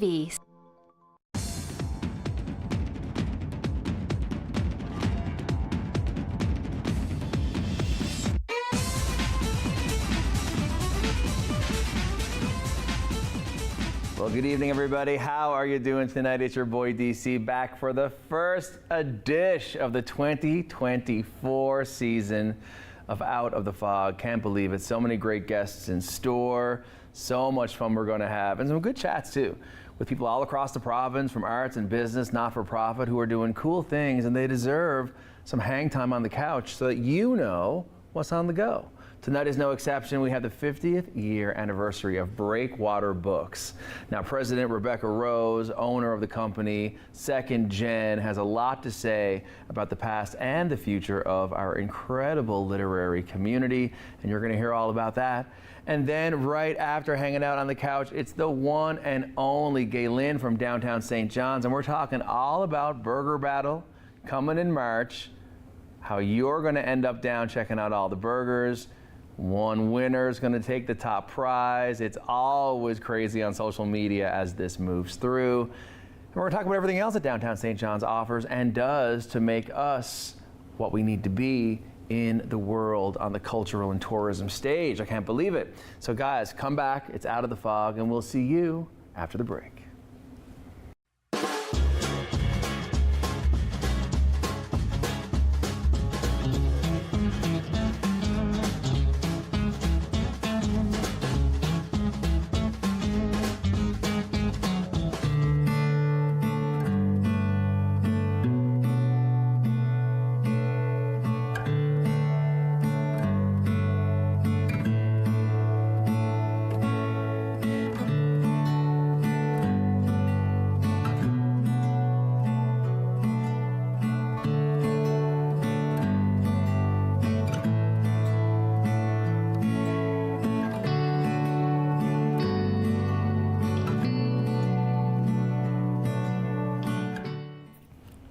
V. Well, good evening, everybody. How are you doing tonight? It's your boy DC back for the first edition of the 2024 season of Out of the Fog. Can't believe it. So many great guests in store. So much fun we're going to have. And some good chats, too, with people all across the province from arts and business, not-for-profit, who are doing cool things, and they deserve some hang time on the couch so that you know what's on the go. Tonight is no exception. We have the 50th year anniversary of Breakwater Books. Now, President Rebecca Rose, owner of the company, second gen, has a lot to say about the past and the future of our incredible literary community, and you're going to hear all about that. And then right after hanging out on the couch, it's the one and only Gaylynne from downtown St. John's, and we're talking all about Burger Battle coming in March, how you're going to end up down checking out all the burgers. One winner is going to take the top prize. It's always crazy on social media as this moves through. And we're going to talk about everything else that downtown St. John's offers and does to make us what we need to be in the world on the cultural and tourism stage. I can't believe it. So guys, come back. It's Out of the Fog, and we'll see you after the break.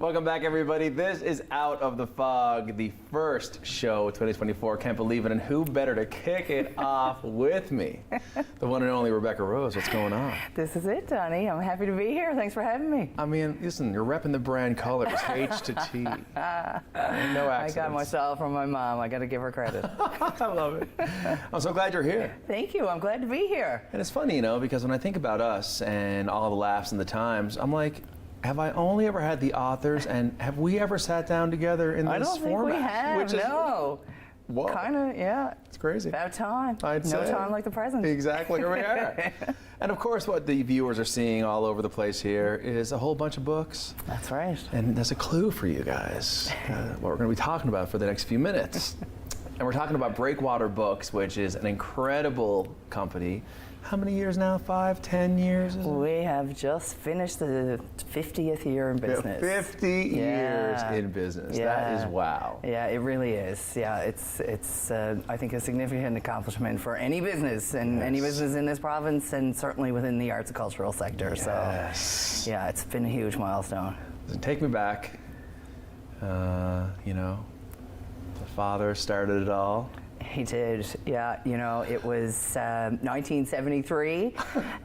Welcome back, everybody. This is Out of the Fog, the first show of 2024. Can't believe it. And who better to kick it off with me? The one and only Rebecca Rose. What's going on? This is it, Donnie. I'm happy to be here. Thanks for having me. I mean, listen, you're repping the brand colors, H to T. No accidents. I got myself from my mom. I got to give her credit. I love it. I'm so glad you're here. Thank you. I'm glad to be here. And it's funny, you know, because when I think about us and all the laughs and the times, I'm like, have I only ever had the authors, and have we ever sat down together in this format? I don't think we have, which is, no. Whoa. Kind of, yeah. It's crazy. About time. I'd no say. time like the present. Exactly, here we are. And of course, what the viewers are seeing all over the place here is a whole bunch of books. That's right. And there's a clue for you guys, what we're going to be talking about for the next few minutes. And we're talking about Breakwater Books, which is an incredible company. How many years now? 5, 10 years? We have just finished the 50th year in business. 50 years in business. Yeah. That is wow. Yeah, it really is. Yeah, it's I think a significant accomplishment for any business and any business in this province, and certainly within the arts and cultural sector. Yes. So yeah, it's been a huge milestone. Take me back. You know, the father started it all. He did, yeah. You know, it was 1973,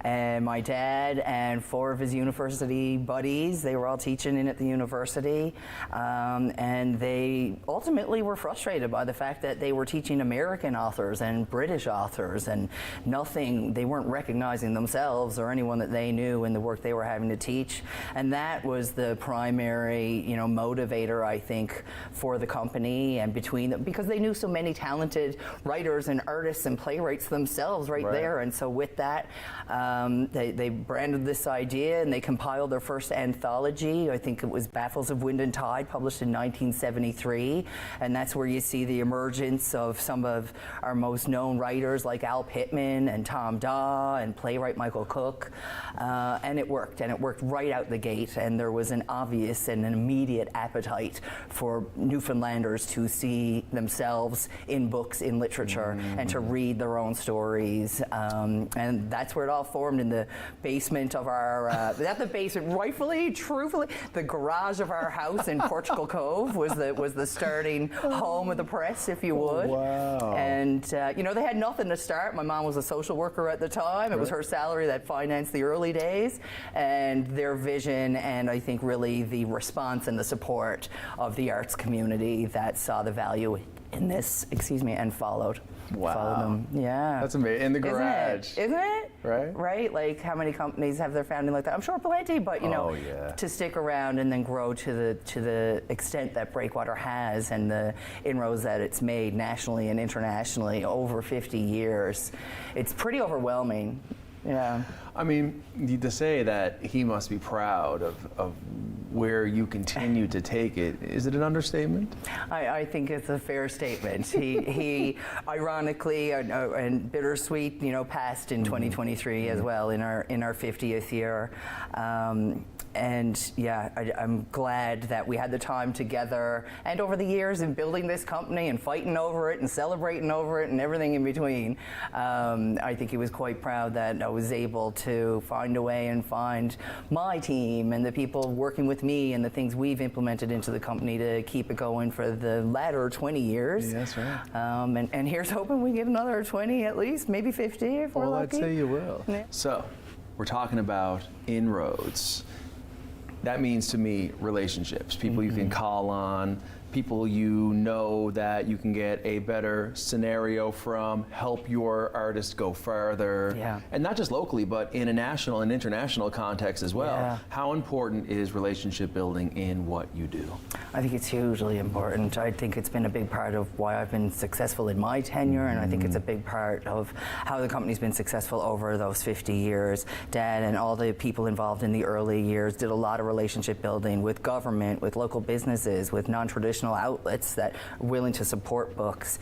and my dad and 4 of his university buddies, they were all teaching in at the university, and they ultimately were frustrated by the fact that they were teaching American authors and British authors, and they weren't recognizing themselves or anyone that they knew in the work they were having to teach. And that was the primary, you know, motivator, I think, for the company and between them, because they knew so many talented writers and artists and playwrights themselves right there. And so with that, they branded this idea, and they compiled their first anthology. I think it was Battles of Wind and Tide, published in 1973. And that's where you see the emergence of some of our most known writers like Al Pittman and Tom Daw and playwright Michael Cook. And it worked right out the gate. And there was an obvious and an immediate appetite for Newfoundlanders to see themselves in books in literature and to read their own stories. And that's where it all formed, in the basement of our, not the basement, rightfully, truthfully, the garage of our house in Portugal Cove was the starting home of the press, if you would. Wow. And, they had nothing to start. My mom was a social worker at the time. It was her salary that financed the early days, and their vision, and I think really the response and the support of the arts community that saw the value in this, and followed. Wow. Followed them. Yeah. That's amazing. In the garage. Isn't it? Right? Right? Like, how many companies have their founding like that? I'm sure plenty, but to stick around and then grow to the extent that Breakwater has, and the inroads that it's made nationally and internationally over 50 years, it's pretty overwhelming. Yeah. I mean, to say that he must be proud of where you continue to take it, is it an understatement? I think it's a fair statement. He ironically and bittersweet, passed in 2023 as well, in our 50th year. And yeah, I'm glad that we had the time together, and over the years in building this company and fighting over it and celebrating over it and everything in between. I think he was quite proud that I was able to find a way and find my team and the people working with me and the things we've implemented into the company to keep it going for the latter 20 years. Yeah, that's right. And here's hoping we get another 20 at least, maybe 50 if we're lucky. I'd say you will. Yeah. So, we're talking about inroads. That means to me relationships, people you can call on, people you know that you can get a better scenario from, help your artist go further. Yeah. And not just locally, but in a national and international context as well. Yeah. How important is relationship building in what you do? I think it's hugely important. I think it's been a big part of why I've been successful in my tenure, and I think it's a big part of how the company's been successful over those 50 years. Dad and all the people involved in the early years did a lot of relationship building with government, with local businesses, with non-traditional outlets that are willing to support books.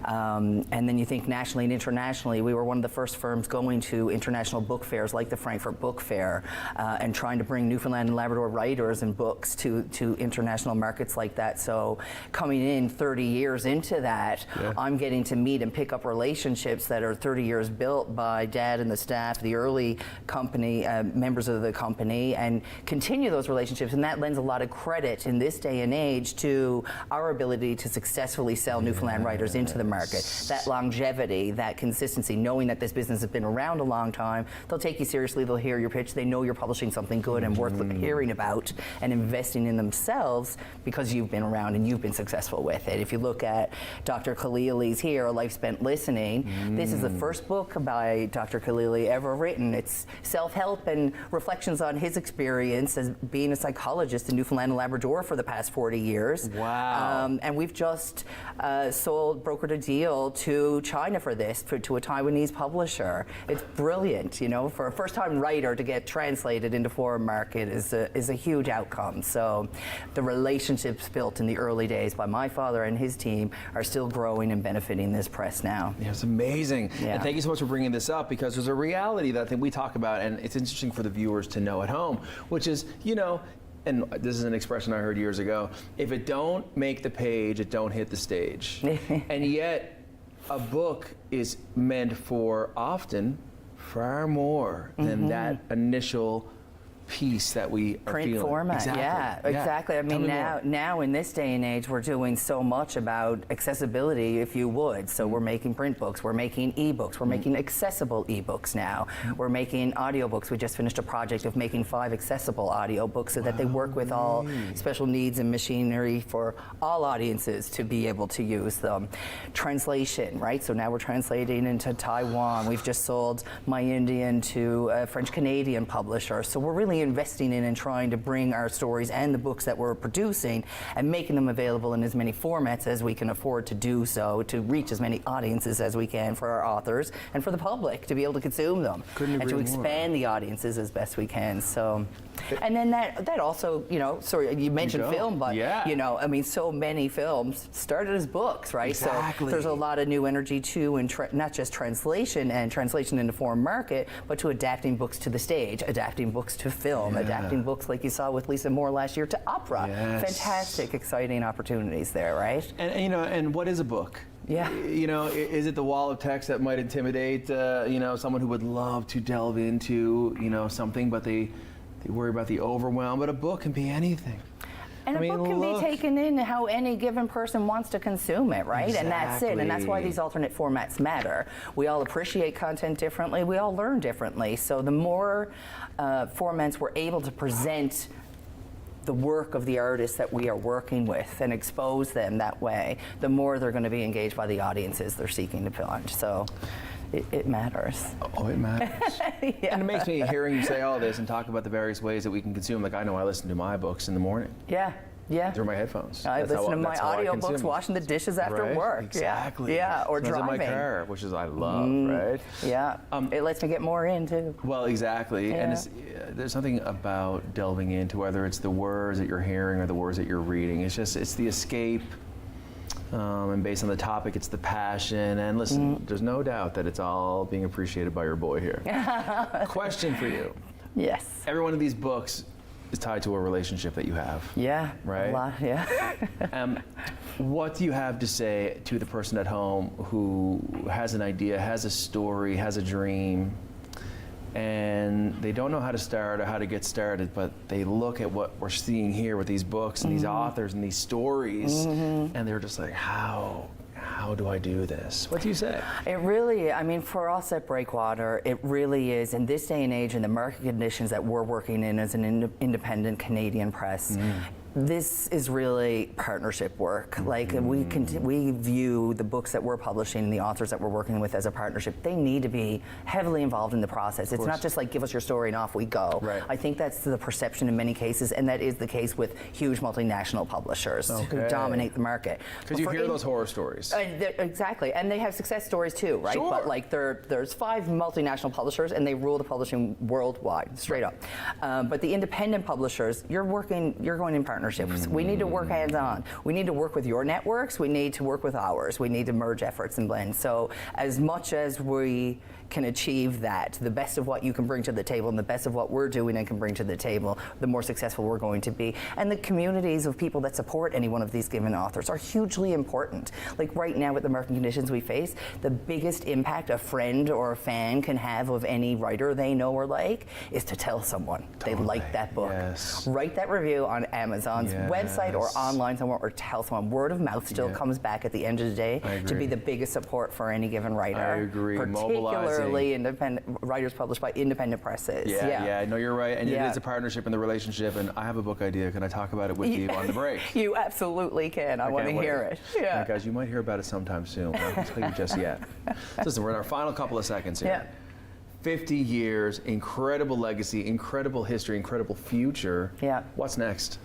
And then you think nationally and internationally, we were one of the first firms going to international book fairs like the Frankfurt Book Fair, and trying to bring Newfoundland and Labrador writers and books to international markets like that. So coming in 30 years into that, I'm getting to meet and pick up relationships that are 30 years built by Dad and the staff, the early company, members of the company, and continue those relationships. And that lends a lot of credit in this day and age to our ability to successfully sell Newfoundland writers into the market. That longevity, that consistency, knowing that this business has been around a long time, they'll take you seriously, they'll hear your pitch, they know you're publishing something good and worth hearing about and investing in themselves because you've been around and you've been successful with it. If you look at Dr. Khalili's here, A Life Spent Listening, this is the first book by Dr. Khalili ever written. It's self-help and reflections on his experience as being a psychologist in Newfoundland and Labrador for the past 40 years. Wow. And we've just brokered a deal to China for this, to a Taiwanese publisher. It's brilliant, for a first-time writer to get translated into foreign market is a huge outcome. So the relationships built in the early days by my father and his team are still growing and benefiting this press now. Yeah, it's amazing. Yeah. And thank you so much for bringing this up, because there's a reality that I think we talk about, and it's interesting for the viewers to know at home, which is, and this is an expression I heard years ago, if it don't make the page, it don't hit the stage. And yet, a book is meant for often far more than that initial piece that we are Print feeling. format, Exactly. exactly. I Tell mean, me more. now in this day and age, we're doing so much about accessibility, if you would. So we're making print books, we're making ebooks, we're making accessible ebooks now. We're making audiobooks. We just finished a project of making 5 accessible audiobooks so that they work with all special needs and machinery for all audiences to be able to use them. Translation, right? So now we're translating into Taiwan. We've just sold My Indian to a French-Canadian publisher. So we're really investing in and trying to bring our stories and the books that we're producing and making them available in as many formats as we can afford to do so, to reach as many audiences as we can for our authors and for the public to be able to consume them. Couldn't and agree to more. expand the audiences as best we can. So, and then that also, sorry, you mentioned film, but I mean, so many films started as books, right? Exactly. So there's a lot of new energy too, in not just translation and translation into foreign market, but to adapting books to the stage, adapting books to film, adapting books like you saw with Lisa Moore last year to opera. Yes. Fantastic, exciting opportunities there, right? And what is a book? Yeah. You know, is it the wall of text that might intimidate, you know, someone who would love to delve into, you know, something, but they worry about the overwhelm? But a book can be anything. And a book can be taken in how any given person wants to consume it, right? Exactly. And that's it. And that's why these alternate formats matter. We all appreciate content differently. We all learn differently. So the more formats we're able to present the work of the artists that we are working with and expose them that way, the more they're going to be engaged by the audiences they're seeking to plunge. So it matters. Oh, it matters. Yeah. And it makes me, hearing you say all this and talk about the various ways that we can consume, like I know I listen to my books in the morning. Yeah. Yeah. Through my headphones. I listen to my audiobooks washing the dishes after work. Exactly. Yeah, or Sometimes driving. in my car, which is I love, right? Yeah. It lets me get more in too. Well, exactly. Yeah. And there's something about delving into whether it's the words that you're hearing or the words that you're reading. It's the escape. And based on the topic, it's the passion. And listen, there's no doubt that it's all being appreciated by your boy here. Question for you. Yes. Every one of these books is tied to a relationship that you have. Yeah. Right? A lot, yeah. What do you have to say to the person at home who has an idea, has a story, has a dream, and they don't know how to start or how to get started, but they look at what we're seeing here with these books and these authors and these stories, and they're just like, how do I do this? What do you say? It really, I mean, for us at Breakwater, it really is, in this day and age, in the market conditions that we're working in as an independent Canadian press, this is really partnership work. Like we view the books that we're publishing and the authors that we're working with as a partnership. They need to be heavily involved in the process. It's not just like give us your story and off we go. Right. I think that's the perception in many cases, and that is the case with huge multinational publishers who dominate the market. Because you hear those horror stories. Exactly, and they have success stories too, right? Sure. But like there's 5 multinational publishers, and they rule the publishing worldwide, straight up. But the independent publishers, you're going in partnerships. We need to work hands-on. We need to work with your networks. We need to work with ours. We need to merge efforts and blend. So as much as we can achieve that, the best of what you can bring to the table and the best of what we're doing and can bring to the table, the more successful we're going to be. And the communities of people that support any one of these given authors are hugely important. Like right now with the market conditions we face, the biggest impact a friend or a fan can have of any writer they know or like is to tell someone they like that book. Yes. Write that review on Amazon's website or online somewhere, or tell someone. Word of mouth still comes back at the end of the day to be the biggest support for any given writer. I agree. Particularly independent writers published by independent presses. Yeah, no, you're right. And it is a partnership in the relationship. And I have a book idea. Can I talk about it with you on the break? You absolutely can. I want to hear it. Yeah. Right, guys, you might hear about it sometime soon. I won't tell you just yet. Listen, we're in our final couple of seconds here. Yeah. 50 years, incredible legacy, incredible history, incredible future. Yeah. What's next?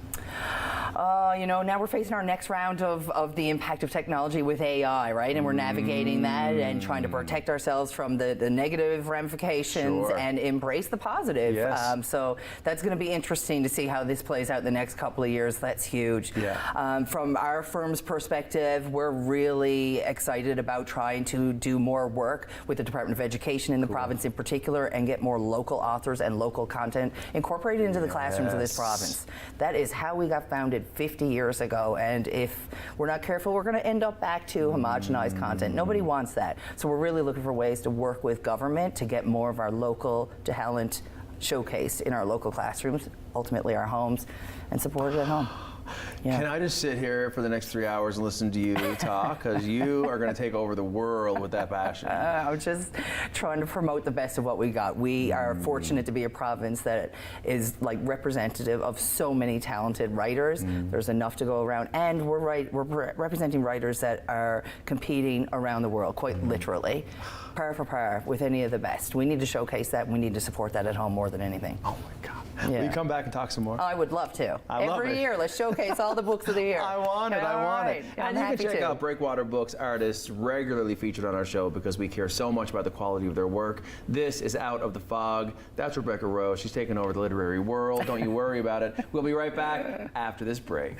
You know, now we're facing our next round of the impact of technology with AI, right? And we're navigating that and trying to protect ourselves from the negative ramifications and embrace the positive. Yes. So that's going to be interesting to see how this plays out the next couple of years. That's huge. Yeah. From our firm's perspective, we're really excited about trying to do more work with the Department of Education in the province in particular and get more local authors and local content incorporated into the classrooms of this province. That is how we got founded 50 years ago, and if we're not careful, we're going to end up back to homogenized content. Nobody wants that. So we're really looking for ways to work with government to get more of our local talent showcased in our local classrooms, ultimately our homes, and supported at home. Yeah. Can I just sit here for the next 3 hours and listen to you talk? Because you are going to take over the world with that passion. I'm just trying to promote the best of what we got. We are fortunate to be a province that is like representative of so many talented writers. There's enough to go around, and we're representing writers that are competing around the world, quite literally, par for par with any of the best. We need to showcase that, and we need to support that at home more than anything. Oh my God. Yeah. Will you come back and talk some more? I would love to. I love Every it. year, let's showcase all the books of the year. I want it. I'm And you happy can check to. out Breakwater Books artists regularly featured on our show because we care so much about the quality of their work. This is Out of the Fog. That's Rebecca Rose. She's taking over the literary world. Don't you worry about it. We'll be right back after this break.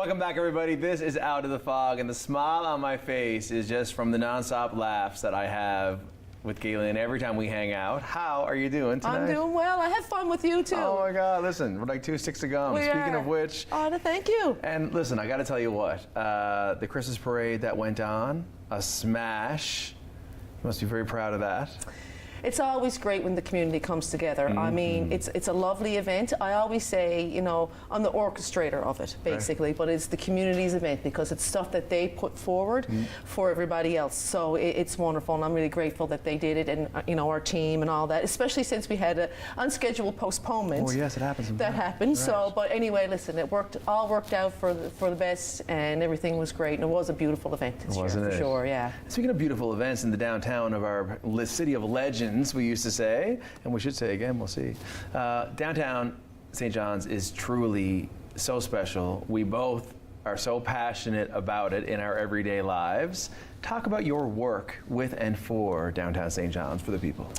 Welcome back, everybody. This is Out of the Fog, and the smile on my face is just from the nonstop laughs that I have with Gaylynne every time we hang out. How are you doing tonight? I'm doing well. I have fun with you too. Oh my God! Listen, we're like two sticks of gum. Speaking of which, thank you. And listen, I got to tell you what, the Christmas parade that went on, a smash. You must be very proud of that. It's always great when the community comes together. I mean, it's a lovely event. I always say, you know, I'm the orchestrator of it, basically, but it's the community's event because it's stuff that they put forward for everybody else. So it's wonderful, and I'm really grateful that they did it, and you know, our team and all that, especially since we had an unscheduled postponement. Oh yes, it happens. That happened. Right. So, but anyway, listen, it all worked out for the best, and everything was great, and it was a beautiful event this year, for sure. Yeah. Speaking of beautiful events in the downtown of our city of legends, we used to say, and we should say again, we'll see. Downtown St. John's is truly so special. We both are so passionate about it in our everyday lives. Talk about your work with and for downtown St. John's for the people.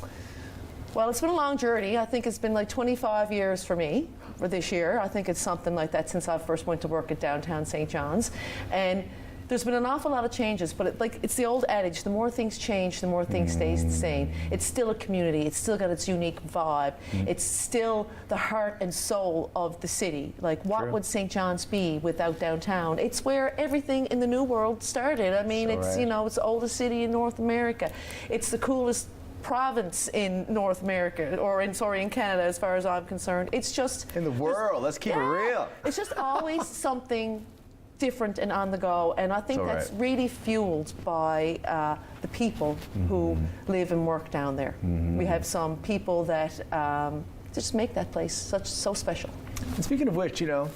Well, it's been a long journey. I think it's been like 25 years for me for this year. I think it's something like that since I first went to work at downtown St. John's. And there's been an awful lot of changes, but it's the old adage, the more things change, the more things stays the same. It's still a community. It's still got its unique vibe. It's still the heart and soul of the city. Like, what would St. John's be without downtown? It's where everything in the New World started. I mean, you know, it's the oldest city in North America. It's the coolest province in North America, or in Canada, as far as I'm concerned. It's just in the world. Let's keep it real. It's just always something different and on the go, and I think that's really fueled by the people who live and work down there. We have some people that just make that place so special. And speaking of which, you know,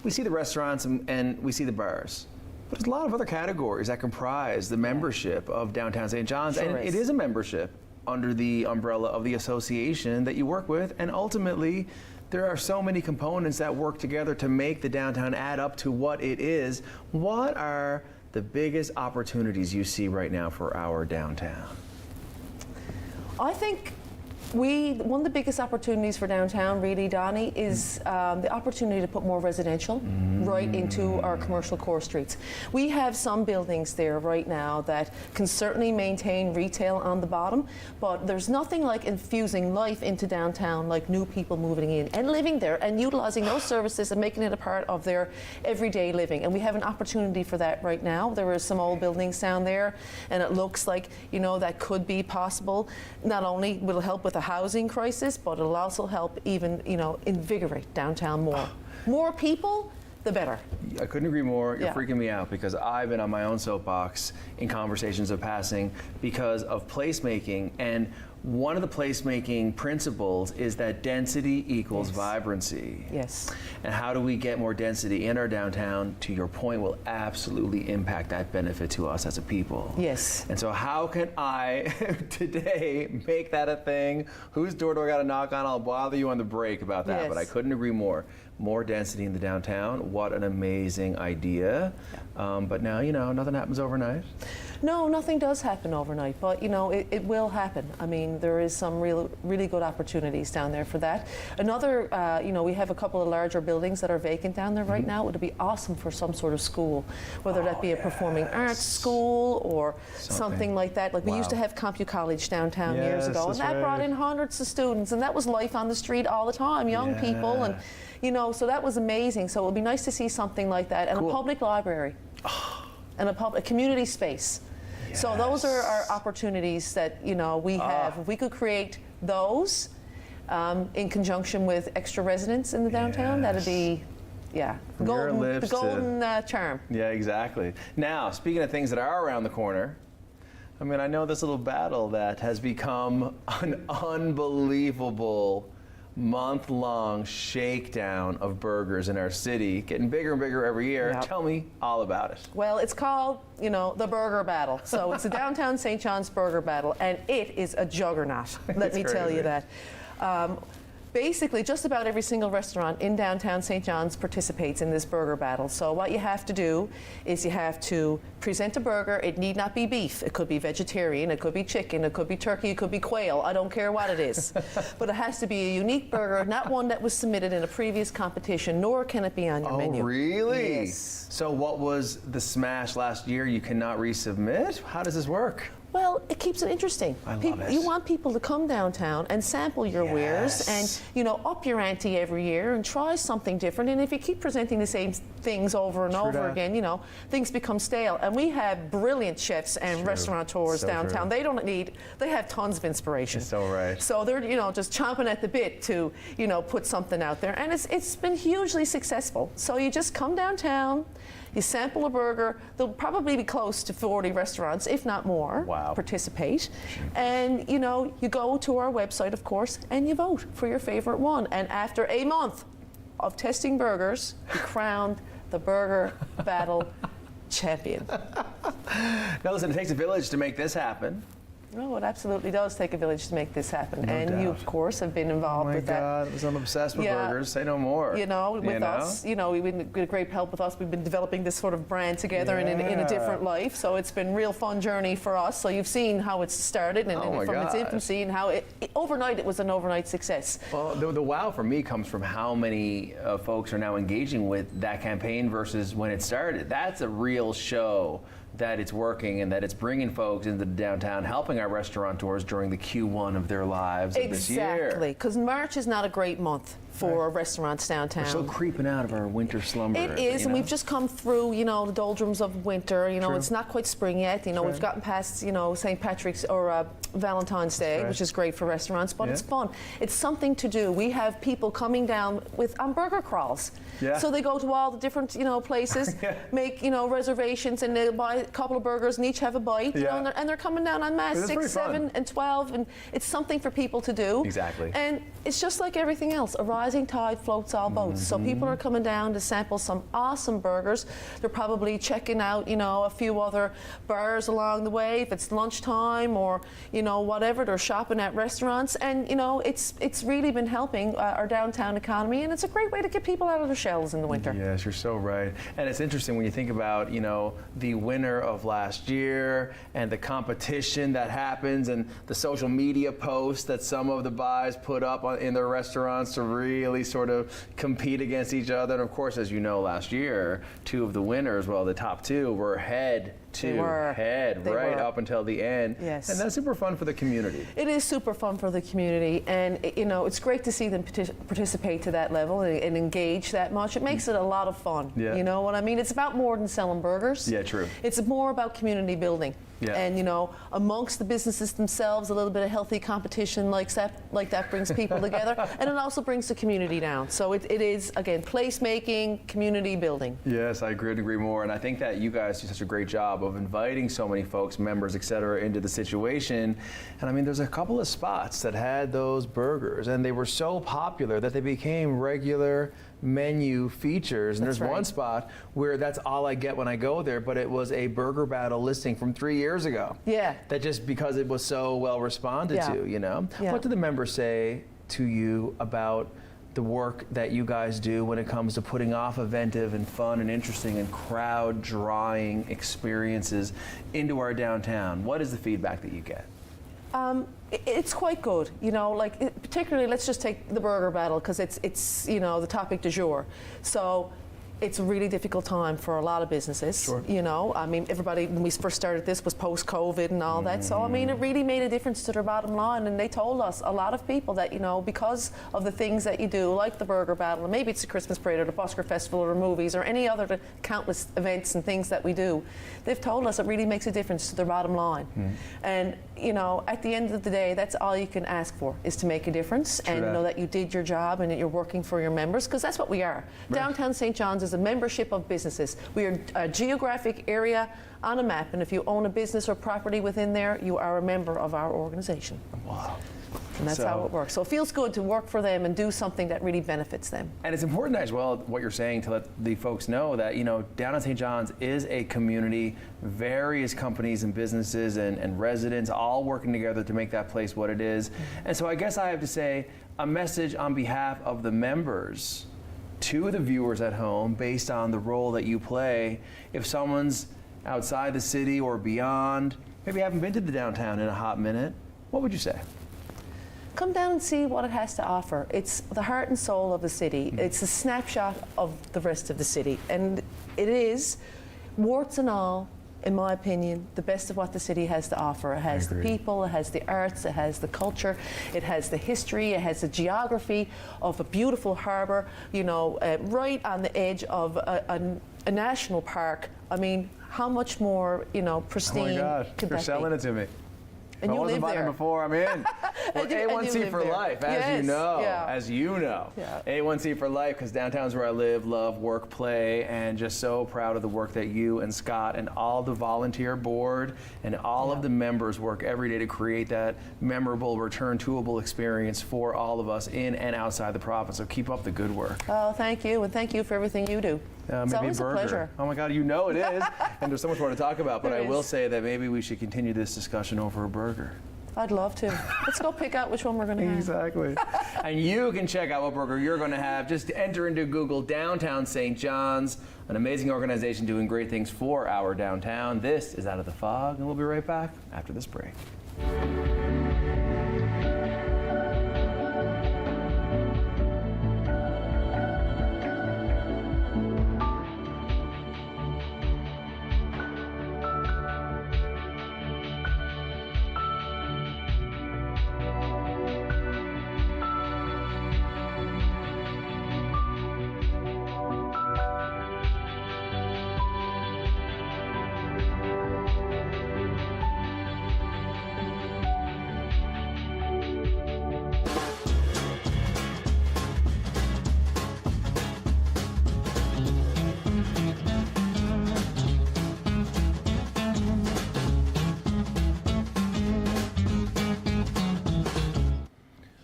we see the restaurants and we see the bars, but there's a lot of other categories that comprise the membership of downtown St. John's, and it is a membership under the umbrella of the association that you work with, and ultimately there are so many components that work together to make the downtown add up to what it is. What are the biggest opportunities you see right now for our downtown? I think one of the biggest opportunities for downtown, really, Donnie, is the opportunity to put more residential right into our commercial core streets. We have some buildings there right now that can certainly maintain retail on the bottom, but there's nothing like infusing life into downtown, like new people moving in and living there and utilizing those services and making it a part of their everyday living. And we have an opportunity for that right now. There are some old buildings down there, and it looks like, you know, that could be possible. Not only will it help with the housing crisis, but it'll also help even, you know, invigorate downtown more. More people, the better. I couldn't agree more. You're freaking me out because I've been on my own soapbox in conversations of passing because of placemaking, and one of the placemaking principles is that density equals vibrancy. Yes. And how do we get more density in our downtown, to your point, will absolutely impact that benefit to us as a people. Yes. And so how can I today make that a thing? Whose door do I got to knock on? I'll bother you on the break about that, but I couldn't agree more. More density in the downtown. What an amazing idea. But now, you know, nothing happens overnight. No, nothing does happen overnight, but you know, it will happen. I mean, there is some really good opportunities down there for that. Another, you know, we have a couple of larger buildings that are vacant down there right now. It would be awesome for some sort of school, whether that be a performing arts school or something like that. Like we used to have Compu College downtown years ago, and that brought in hundreds of students, and that was life on the street all the time, young people, and you know, so that was amazing. So it would be nice to see something like that, and a public library, and a community space. So those are our opportunities that, you know, we have. If we could create those in conjunction with extra residents in the downtown, that'd be, the golden charm. Yeah, exactly. Now, speaking of things that are around the corner, I mean, I know this little battle that has become an unbelievable month-long shakedown of burgers in our city, getting bigger and bigger every year. Tell me all about it. Well, it's called, you know, the Burger Battle. So it's the Downtown St. John's Burger Battle, and it is a juggernaut. Let me tell you that. Basically, just about every single restaurant in downtown St. John's participates in this burger battle. So what you have to do is you have to present a burger. It need not be beef. It could be vegetarian, it could be chicken, it could be turkey, it could be quail. I don't care what it is. But it has to be a unique burger, not one that was submitted in a previous competition, nor can it be on your menu. Oh, really? Yes. So what was the smash last year? You cannot resubmit? How does this work? Well, it keeps it interesting. I love it. You want people to come downtown and sample your wares and, you know, up your ante every year and try something different. And if you keep presenting the same things over and over again, you know, things become stale. And we have brilliant chefs and restaurateurs downtown. They have tons of inspiration. You're so right. So they're, you know, just chomping at the bit to, you know, put something out there. And it's been hugely successful. So you just come downtown, you sample a burger. There'll probably be close to 40 restaurants, if not more, participate. And, you know, you go to our website, of course, and you vote for your favorite one. And after a month of testing burgers, you crowned the Burger Battle champion. Now listen, it takes a village to make this happen. No, it absolutely does take a village to make this happen. No and doubt. you, of course, have been involved with that. Oh my God, I'm obsessed with burgers. Say no more. You know, with us, you know, we've been with great help with us. We've been developing this sort of brand together in a different life. So it's been a real fun journey for us. So you've seen how it started and from its infancy and how overnight it was an overnight success. Well, the wow for me comes from how many folks are now engaging with that campaign versus when it started. That's a real show that it's working and that it's bringing folks into the downtown, helping our restaurateurs during the Q1 of their lives of this year. Exactly, because March is not a great month for restaurants downtown. We're still creeping out of our winter slumber. It is, and we've just come through, you know, the doldrums of winter. You know, it's not quite spring yet. You know, we've gotten past, you know, St. Patrick's or Valentine's Day, which is great for restaurants, but it's fun. It's something to do. We have people coming down on burger crawls. So they go to all the different, you know, places, make, you know, reservations, and they buy a couple of burgers and each have a bite. You know, and they're coming down en masse, 6, 7, and 12, and it's something for people to do. Exactly. And it's just like everything else. A rising tide floats all boats. So people are coming down to sample some awesome burgers. They're probably checking out, you know, a few other bars along the way. If it's lunchtime or, you know, whatever, they're shopping at restaurants. And, you know, it's really been helping our downtown economy. And it's a great way to get people out of their shells in the winter. Yes, you're so right. And it's interesting when you think about, you know, the winner of last year and the competition that happens and the social media posts that some of the buys put up in their restaurants to really sort of compete against each other. And of course, as you know, last year, 2 of the winners, well, the top 2 were head up until the end. Yes. And that's super fun for the community. It is super fun for the community, and you know, it's great to see them participate to that level and engage that much. It makes it a lot of fun. You know what I mean? It's about more than selling burgers. Yeah, true. It's more about community building. And, you know, amongst the businesses themselves, a little bit of healthy competition like that brings people together, and it also brings the community down. So it is, again, placemaking, community building. Yes, I couldn't agree more. And I think that you guys do such a great job of inviting so many folks, members, et cetera, into the situation. And I mean, there's a couple of spots that had those burgers, and they were so popular that they became regular menu features. And there's one spot where that's all I get when I go there, but it was a burger battle listing from 3 years ago. That just because it was so well responded to, you know? What do the members say to you about the work that you guys do when it comes to putting off inventive and fun and interesting and crowd drawing experiences into our downtown? What is the feedback that you get? It's quite good, you know, like particularly let's just take the burger battle because it's you know, the topic du jour. So it's a really difficult time for a lot of businesses. You know, I mean, everybody, when we first started this, was post-COVID and all that. So, I mean, it really made a difference to their bottom line. And they told us, a lot of people, that, you know, because of the things that you do, like the burger battle, and maybe it's the Christmas parade or the Busker Festival or movies or any other countless events and things that we do, they've told us it really makes a difference to their bottom line. And, you know, at the end of the day, that's all you can ask for, is to make a difference and know that you did your job and that you're working for your members, because that's what we are. Downtown St. John's is a membership of businesses. We are a geographic area on a map, and if you own a business or property within there, you are a member of our organization. Wow. And that's how it works. So it feels good to work for them and do something that really benefits them. And it's important as well, what you're saying, to let the folks know that, you know, downtown St. John's is a community, various companies and businesses and residents all working together to make that place what it is. And so I guess I have to say a message on behalf of the members to the viewers at home based on the role that you play. If someone's outside the city or beyond, maybe haven't been to the downtown in a hot minute, what would you say? Come down and see what it has to offer. It's the heart and soul of the city. It's a snapshot of the rest of the city. And it is, warts and all, in my opinion, the best of what the city has to offer. It has the people, it has the arts, it has the culture, it has the history, it has the geography of a beautiful harbour, you know, right on the edge of a national park. I mean, how much more, you know, pristine Oh my God, could you're that selling be? it to me. And I you wasn't live buying there. before, I'm in. Well, And you A1C live for there. life, as Yes, you know, yeah. as you know. Yeah. A1C for life, because downtown's where I live, love, work, play, and just so proud of the work that you and Scott and all the volunteer board and all of the members work every day to create that memorable, return-toable experience for all of us in and outside the province. So keep up the good work. Oh, thank you, and thank you for everything you do. It's Maybe always a burger. pleasure. Oh my God, you know it is. And there's so much more to talk about, but There I will is. say that maybe we should continue this discussion over a burger. I'd love to. Let's go pick out which one we're going to have. Exactly. And you can check out what burger you're going to have. Just enter into Google Downtown St. John's, an amazing organization doing great things for our downtown. This is Out of the Fog, and we'll be right back after this break.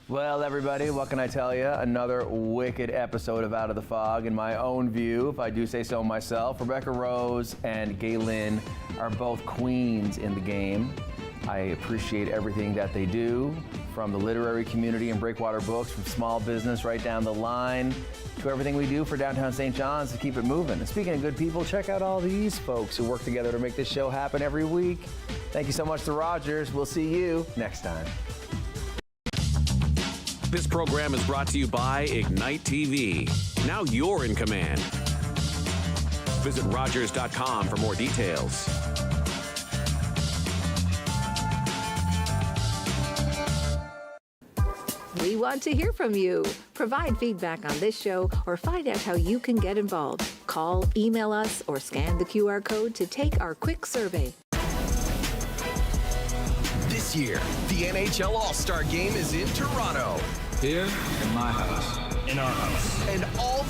Well, everybody, what can I tell you? Another wicked episode of Out of the Fog. In my own view, if I do say so myself, Rebecca Rose and Gaylynne are both queens in the game. I appreciate everything that they do, from the literary community and Breakwater books, from small business right down the line, to everything we do for downtown St. John's to keep it moving. And speaking of good people, check out all these folks who work together to make this show happen every week. Thank you so much to Rogers. We'll see you next time. This program is brought to you by Ignite TV. Now you're in command. Visit Rogers.com for more details. We want to hear from you. Provide feedback on this show or find out how you can get involved. Call, email us, or scan the QR code to take our quick survey. This year, the NHL All-Star Game is in Toronto. Here in my house. In our house. And all